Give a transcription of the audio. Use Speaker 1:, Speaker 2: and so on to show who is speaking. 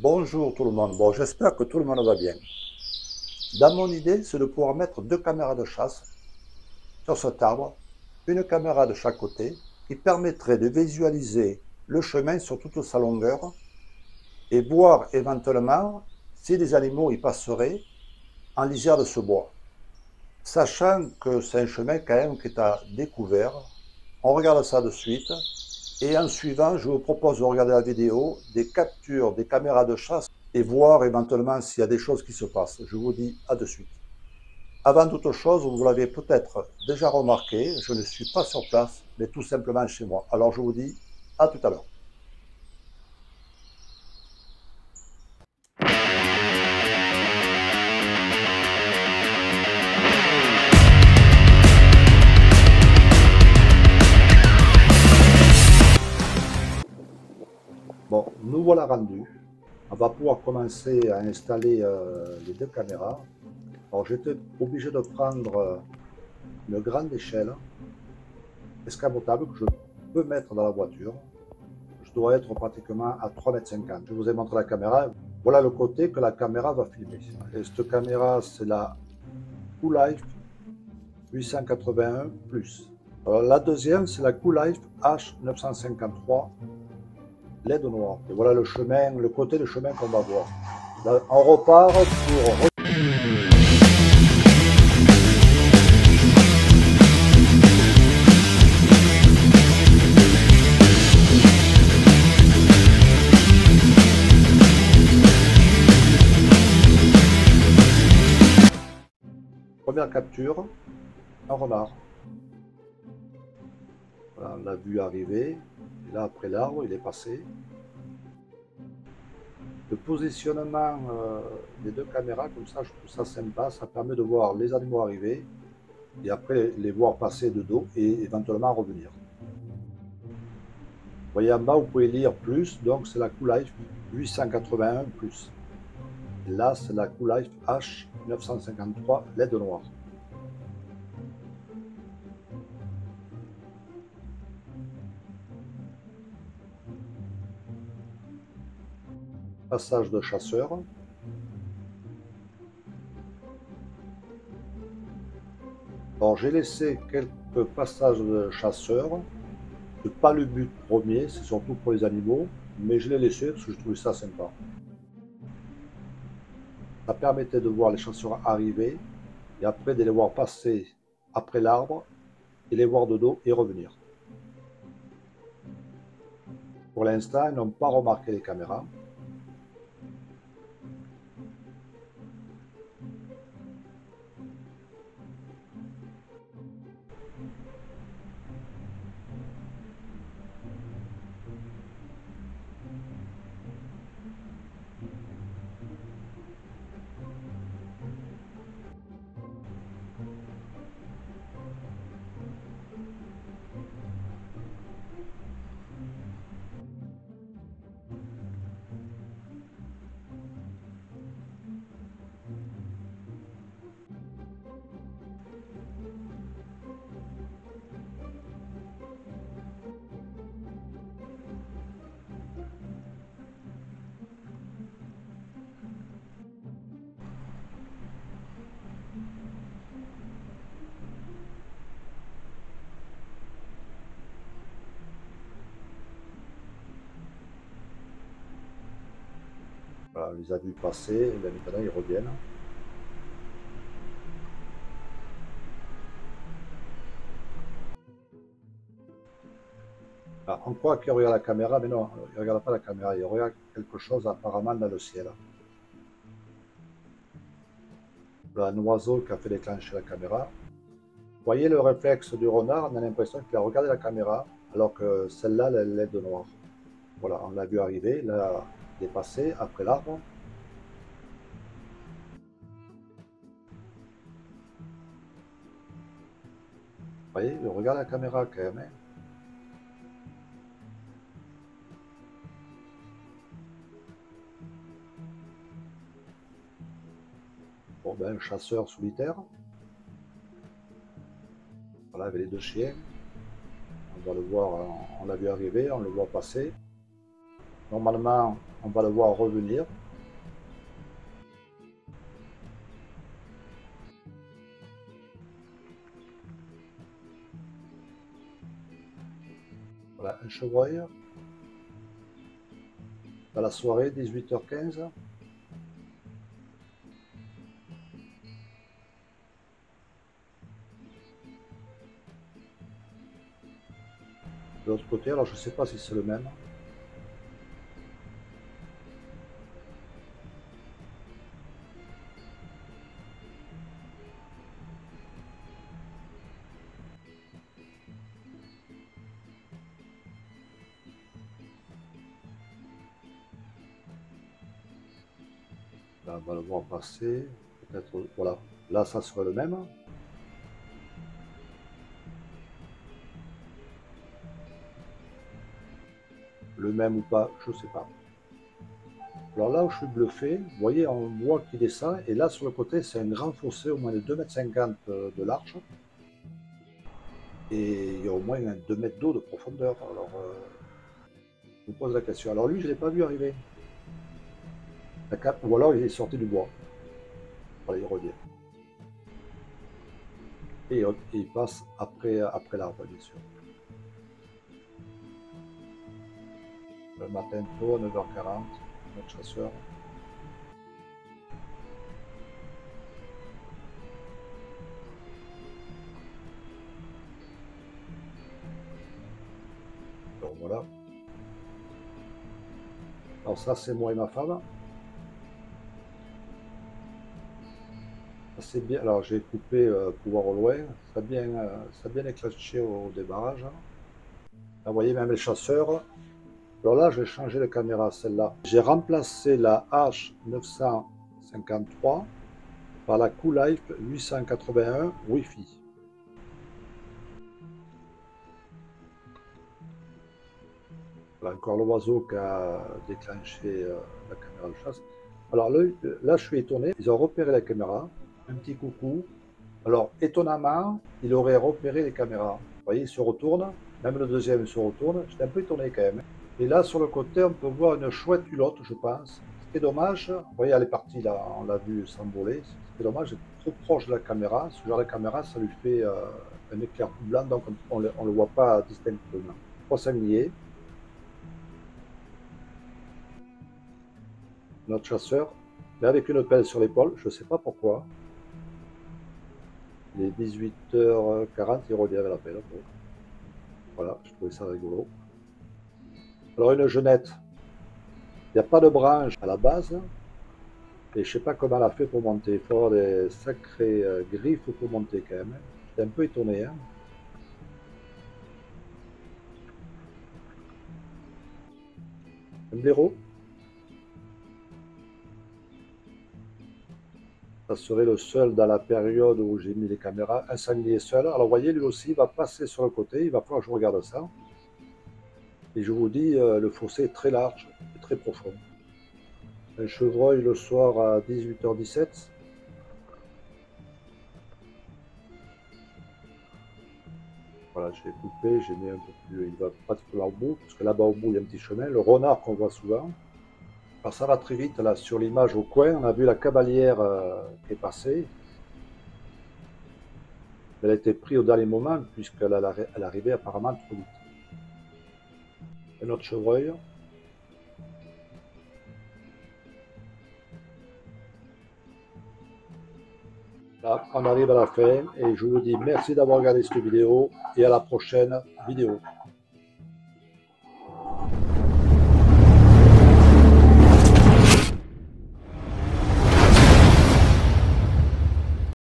Speaker 1: Bonjour tout le monde, bon j'espère que tout le monde va bien. Dans mon idée, c'est de pouvoir mettre deux caméras de chasse sur cet arbre, une caméra de chaque côté, qui permettrait de visualiser le chemin sur toute sa longueur et voir éventuellement si des animaux y passeraient en lisière de ce bois. Sachant que c'est un chemin quand même qui est à découvert, on regarde ça de suite. Et en suivant, je vous propose de regarder la vidéo, des captures des caméras de chasse et voir éventuellement s'il y a des choses qui se passent. Je vous dis à de suite. Avant toute chose, vous l'avez peut-être déjà remarqué, je ne suis pas sur place, mais tout simplement chez moi. Alors je vous dis à tout à l'heure. Bon, nous voilà rendus. On va pouvoir commencer à installer les deux caméras. Alors j'étais obligé de prendre une grande échelle escamotable que je peux mettre dans la voiture. Je dois être pratiquement à 3,50 m. Je vous ai montré la caméra. Voilà le côté que la caméra va filmer. Et cette caméra, c'est la Coolife 881 Plus. Alors, la deuxième, c'est la Coolife H953 LED noir. Et voilà le chemin, le côté de chemin qu'on va voir. Là, on repart pour... Première capture, un renard. Voilà, on l'a vu arriver. Et là, après l'arbre, il est passé. Le positionnement des deux caméras, comme ça, je trouve ça sympa. Ça permet de voir les animaux arriver et après les voir passer de dos et éventuellement revenir. Vous voyez en bas, vous pouvez lire plus, donc c'est la Coolife 881 Plus. Et là, c'est la Coolife H953 LED noir. Passage de chasseur. Alors j'ai laissé quelques passages de chasseurs. Ce n'est pas le but premier, c'est surtout pour les animaux, mais je l'ai laissé parce que je trouvais ça sympa. Ça permettait de voir les chasseurs arriver et après de les voir passer après l'arbre et les voir de dos et revenir. Pour l'instant, ils n'ont pas remarqué les caméras. Voilà, on les a vus passer, et maintenant ils reviennent. Alors, on croit qu'il regarde la caméra, mais non, il ne regarde pas la caméra, il regarde quelque chose apparemment dans le ciel. Voilà, un oiseau qui a fait déclencher la caméra. Vous voyez le réflexe du renard, on a l'impression qu'il a regardé la caméra, alors que celle-là, elle est de noir. Voilà, on l'a vu arriver, là, il est passé après l'arbre. Vous voyez, il regarde la caméra quand même. Hein. Bon, ben, un chasseur solitaire. Voilà, avec les deux chiens. On doit le voir, on l'a vu arriver, on le voit passer. Normalement, on va le voir revenir. Voilà, un chevreuil. Dans la soirée, 18h15. De l'autre côté, alors je ne sais pas si c'est le même. Là, on va le voir passer. Peut-être, voilà. Là, ça serait le même. Le même ou pas, je ne sais pas. Alors là où je suis bluffé, vous voyez, on voit qu'il descend. Et là, sur le côté, c'est un grand fossé, au moins de 2,50 m de large. Et il y a au moins 2 mètres d'eau de profondeur. Alors, je me pose la question. Alors lui, je ne l'ai pas vu arriver. Ou alors il est sorti du bois. Voilà, il revient. Et il passe après l'arbre, bien sûr. Le matin tôt, à 9h40, notre chasseur. Donc voilà. Alors ça, c'est moi et ma femme. C'est bien. Alors j'ai coupé pour voir au loin. Ça a bien éclaté au débarrage. Là, vous voyez même les chasseurs. Alors là, j'ai changé de caméra, celle-là. J'ai remplacé la H953 par la QLife 881 Wi-Fi. Voilà, encore l'oiseau qui a déclenché la caméra de chasse. Alors là, je suis étonné. Ils ont repéré la caméra. Un petit coucou. Alors, étonnamment, il aurait repéré les caméras. Vous voyez, il se retourne. Même le deuxième se retourne. J'étais un peu étonné quand même. Et là, sur le côté, on peut voir une chouette culotte, je pense. Ce qui est dommage, vous voyez, elle est partie là, on l'a vu s'envoler. Ce qui est dommage, c'est trop proche de la caméra. Ce genre de caméra, ça lui fait un éclair tout blanc, donc on ne le voit pas distinctement. 3 sangliers. Notre chasseur, mais avec une pelle sur l'épaule, je ne sais pas pourquoi. Il est 18h40, il revient avec la pelle. Voilà, je trouvais ça rigolo. Alors une genette, il n'y a pas de branche à la base, et je ne sais pas comment elle a fait pour monter. Il faut avoir des sacrées griffes pour monter quand même. J'étais un peu étonné. Hein. Un blaireau. Ça serait le seul dans la période où j'ai mis les caméras, un sanglier seul. Alors vous voyez, lui aussi, il va passer sur le côté, il va falloir que je regarde ça. Et je vous dis, le fossé est très large et très profond. Un chevreuil le soir à 18h17. Voilà, j'ai coupé, j'ai mis un peu plus, il va pratiquement au bout, parce que là-bas au bout, il y a un petit chemin. Le renard qu'on voit souvent. Alors ça va très vite, là, sur l'image au coin, on a vu la cavalière qui est passée. Elle a été prise au dernier moment, puisqu'elle arrivait apparemment trop vite. Un autre chevreuil. Là, on arrive à la fin, et je vous dis merci d'avoir regardé cette vidéo, et à la prochaine vidéo.